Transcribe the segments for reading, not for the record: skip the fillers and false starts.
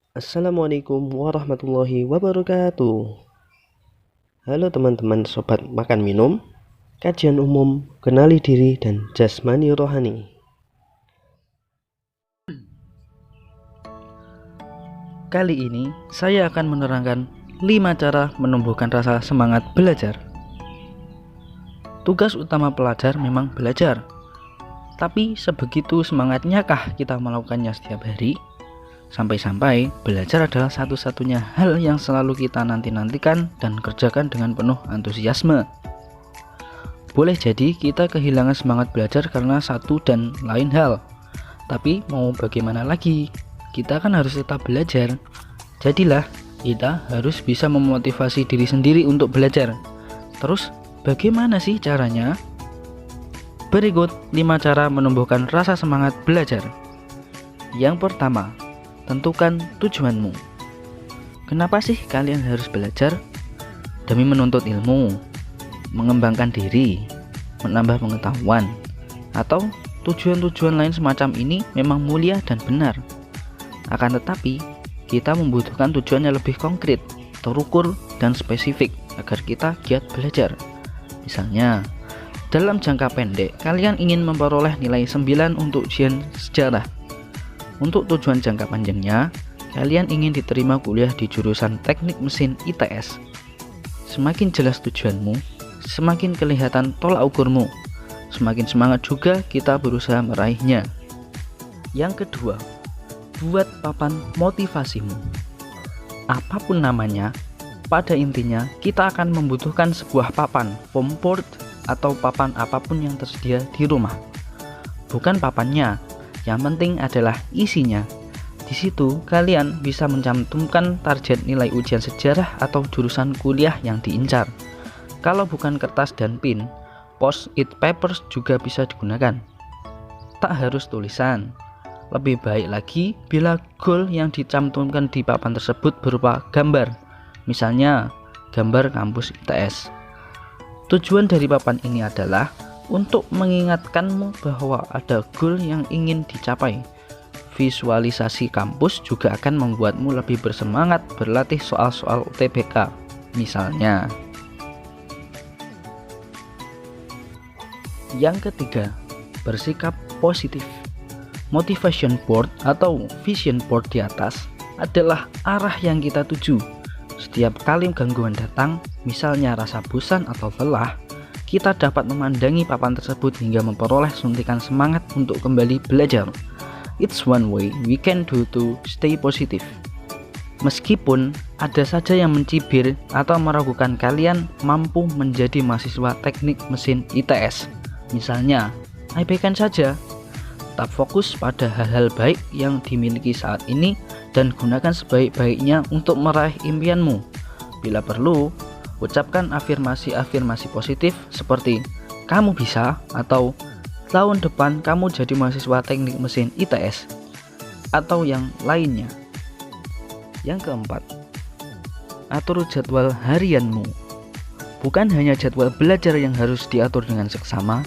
Assalamualaikum warahmatullahi wabarakatuh. Halo teman-teman sobat makan minum, kajian umum, kenali diri dan jasmani rohani. Kali ini saya akan menerangkan 5 cara menumbuhkan rasa semangat belajar. Tugas utama pelajar memang belajar. Tapi sebegitu semangatnya kah kita melakukannya setiap hari? Sampai-sampai belajar adalah satu-satunya hal yang selalu kita nanti-nantikan dan kerjakan dengan penuh antusiasme. Boleh jadi kita kehilangan semangat belajar karena satu dan lain hal. Tapi mau bagaimana lagi? Kita kan harus tetap belajar. Jadilah kita harus bisa memotivasi diri sendiri untuk belajar. Terus bagaimana sih caranya? Berikut 5 cara menumbuhkan rasa semangat belajar. Yang pertama, tentukan tujuanmu. Kenapa sih kalian harus belajar? Demi menuntut ilmu, mengembangkan diri, menambah pengetahuan, atau tujuan-tujuan lain semacam ini memang mulia dan benar. Akan tetapi, kita membutuhkan tujuan yang lebih konkret, terukur, dan spesifik agar kita giat belajar. Misalnya, dalam jangka pendek, kalian ingin memperoleh nilai 9 untuk ujian sejarah. Untuk tujuan jangka panjangnya, kalian ingin diterima kuliah di jurusan Teknik Mesin ITS. Semakin jelas tujuanmu, semakin kelihatan tolak ukurmu, semakin semangat juga kita berusaha meraihnya. Yang kedua, buat papan motivasimu. Apapun namanya, pada intinya kita akan membutuhkan sebuah papan, foam board, atau papan apapun yang tersedia di rumah. Bukan papannya, yang penting adalah isinya. Di situ kalian bisa mencantumkan target nilai ujian sejarah atau jurusan kuliah yang diincar. Kalau bukan kertas dan pin, post-it papers juga bisa digunakan. Tak harus tulisan. Lebih baik lagi bila goal yang dicantumkan di papan tersebut berupa gambar. Misalnya, gambar kampus ITS. Tujuan dari papan ini adalah untuk mengingatkanmu bahwa ada goal yang ingin dicapai. Visualisasi kampus juga akan membuatmu lebih bersemangat berlatih soal-soal UTBK. Misalnya. Yang ketiga, bersikap positif. Motivation board atau vision board di atas adalah arah yang kita tuju. Setiap kali gangguan datang, misalnya rasa bosan atau lelah, kita dapat memandangi papan tersebut hingga memperoleh suntikan semangat untuk kembali belajar. It's one way we can do to stay positive. Meskipun ada saja yang mencibir atau meragukan kalian mampu menjadi mahasiswa teknik mesin ITS. Misalnya, abaikan saja. Tetap fokus pada hal-hal baik yang dimiliki saat ini dan gunakan sebaik-baiknya untuk meraih impianmu. Bila perlu, ucapkan afirmasi-afirmasi positif seperti kamu bisa atau tahun depan kamu jadi mahasiswa teknik mesin ITS atau yang lainnya. Yang keempat, atur jadwal harianmu. Bukan hanya jadwal belajar yang harus diatur dengan seksama,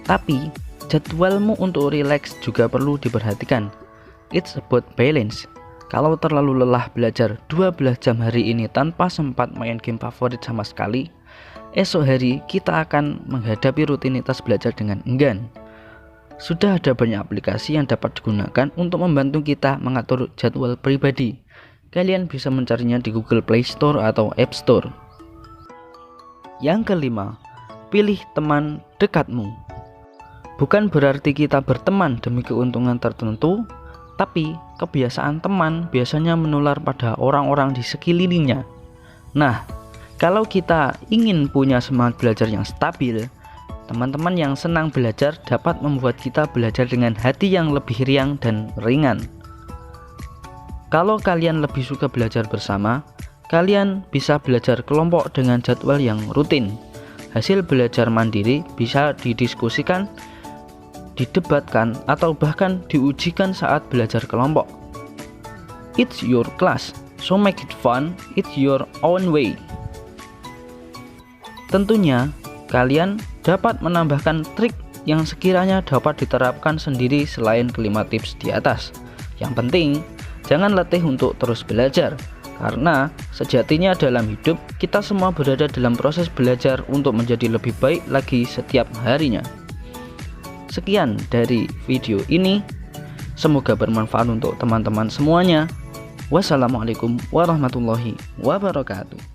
tapi jadwalmu untuk rileks juga perlu diperhatikan. It's about balance. Kalau terlalu lelah belajar 12 jam hari ini tanpa sempat main game favorit sama sekali, esok hari kita akan menghadapi rutinitas belajar dengan enggan. Sudah ada banyak aplikasi yang dapat digunakan untuk membantu kita mengatur jadwal pribadi. Kalian bisa mencarinya di Google Play Store atau App Store. Yang kelima, pilih teman dekatmu. Bukan berarti kita berteman demi keuntungan tertentu, tapi kebiasaan teman biasanya menular pada orang-orang di sekelilingnya. Nah, kalau kita ingin punya semangat belajar yang stabil, teman-teman yang senang belajar dapat membuat kita belajar dengan hati yang lebih riang dan ringan. Kalau kalian lebih suka belajar bersama, kalian bisa belajar kelompok dengan jadwal yang rutin. Hasil belajar mandiri bisa didiskusikan, didebatkan, atau bahkan diujikan saat belajar kelompok. It's your class, so make it fun, it's your own way. Tentunya, kalian dapat menambahkan trik yang sekiranya dapat diterapkan sendiri selain kelima tips di atas. Yang penting, Jangan letih untuk terus belajar, karena sejatinya dalam hidup kita semua berada dalam proses belajar untuk menjadi lebih baik lagi setiap harinya. Sekian dari video ini, semoga bermanfaat untuk teman-teman semuanya. Wassalamualaikum warahmatullahi wabarakatuh.